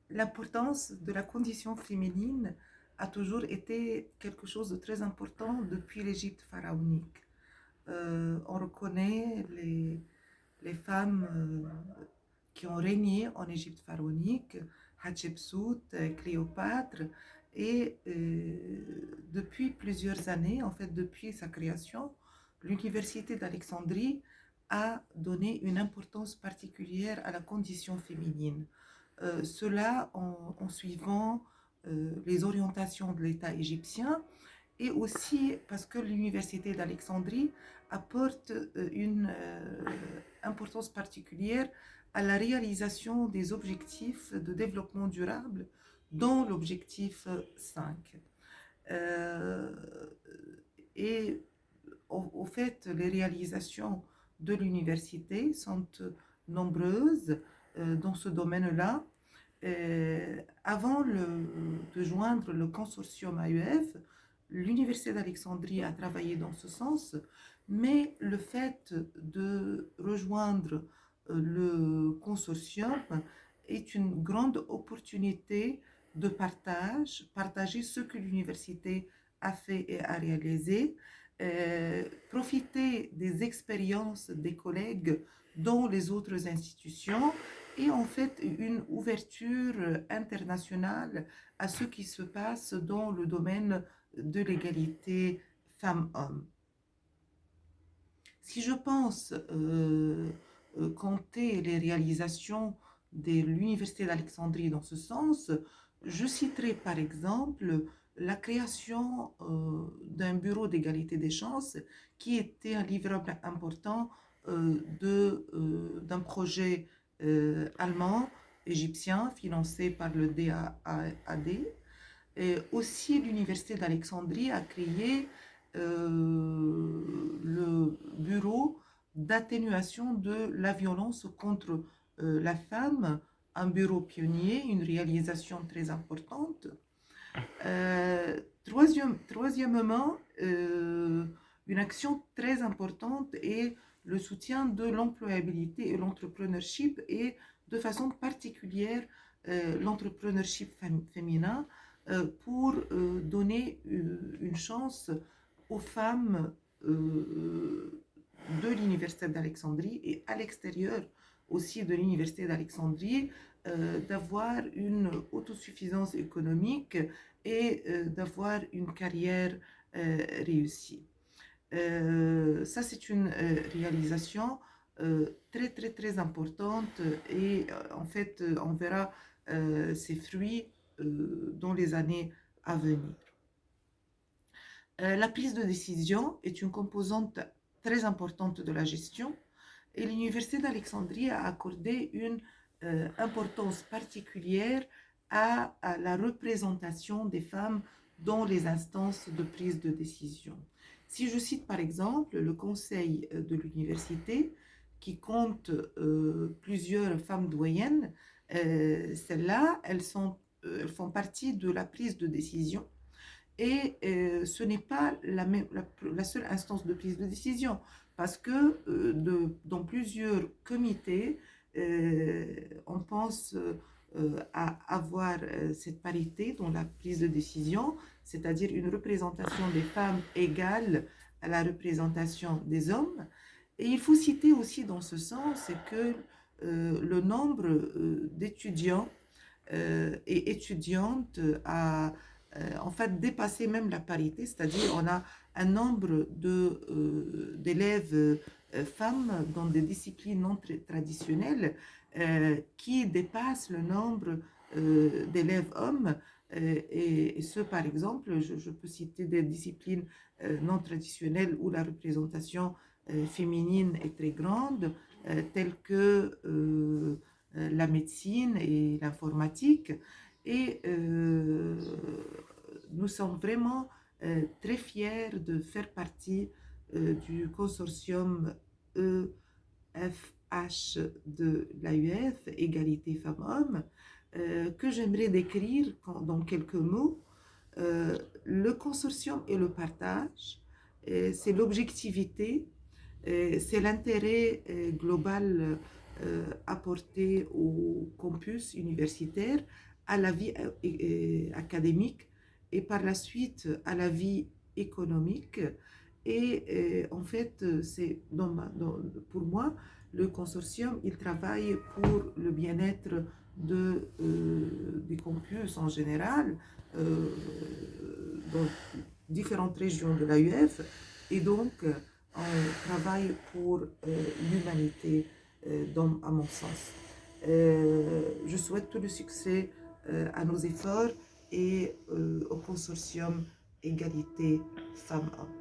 l'importance de la condition féminine a toujours été quelque chose de très important depuis l'Égypte pharaonique. On reconnaît les femmes qui ont régné en Égypte pharaonique, Hatshepsut, Cléopâtre, et depuis plusieurs années, en fait depuis sa création, l'Université d'Alexandrie a donné une importance particulière à la condition féminine. Cela en suivant les orientations de l'État égyptien et aussi parce que l'Université d'Alexandrie apporte une importance particulière à la réalisation des objectifs de développement durable, dont l'objectif 5. Euh, et au fait, les réalisations de l'université sont nombreuses dans ce domaine-là. Avant de joindre le consortium AUF, l'Université d'Alexandrie a travaillé dans ce sens, mais le fait de rejoindre le consortium est une grande opportunité de partager ce que l'université a fait et a réalisé, profiter des expériences des collègues dans les autres institutions et en fait une ouverture internationale à ce qui se passe dans le domaine de l'égalité femmes-hommes. Si je pense compter les réalisations de l'Université d'Alexandrie dans ce sens, je citerai par exemple la création d'un bureau d'égalité des chances qui était un livrable important d'un projet allemand, égyptien, financé par le DAAD. Et aussi, l'Université d'Alexandrie a créé le bureau d'atténuation de la violence contre la femme, un bureau pionnier, une réalisation très importante. Troisièmement, une action très importante est le soutien de l'employabilité et l'entrepreneurship et de façon particulière l'entrepreneurship féminin pour donner une chance aux femmes de l'Université d'Alexandrie et à l'extérieur aussi de l'Université d'Alexandrie d'avoir une autosuffisance économique et d'avoir une carrière réussie. Ça, c'est une réalisation très, très, très importante et en fait, on verra ses fruits dans les années à venir. La prise de décision est une composante très importante de la gestion et l'Université d'Alexandrie a accordé une importance particulière à la représentation des femmes dans les instances de prise de décision. Si je cite par exemple le conseil de l'université qui compte plusieurs femmes doyennes, celles-là, elles font partie de la prise de décision et ce n'est pas la seule instance de prise de décision parce que dans plusieurs comités, on pense à avoir cette parité dans la prise de décision, c'est-à-dire une représentation des femmes égale à la représentation des hommes. Et il faut citer aussi dans ce sens que le nombre d'étudiants et étudiantes a en fait dépassé même la parité, c'est-à-dire on a un nombre d'élèves femmes dans des disciplines non traditionnelles qui dépasse le nombre d'élèves hommes. Et ce, par exemple, je peux citer des disciplines non traditionnelles où la représentation féminine est très grande, telles que la médecine et l'informatique. Et nous sommes vraiment très fiers de faire partie du consortium EFH de l'AUF, Égalité Femmes-Hommes, que j'aimerais décrire dans quelques mots. Le consortium et le partage, c'est l'objectivité, c'est l'intérêt global apporter au campus universitaire, à la vie académique et par la suite à la vie économique. Et en fait, c'est pour moi, le consortium, il travaille pour le bien-être du campus en général, dans différentes régions de l'AUF. Et donc, on travaille pour l'humanité, à mon sens. Je souhaite tout le succès à nos efforts et au consortium Égalité Femmes-Hommes.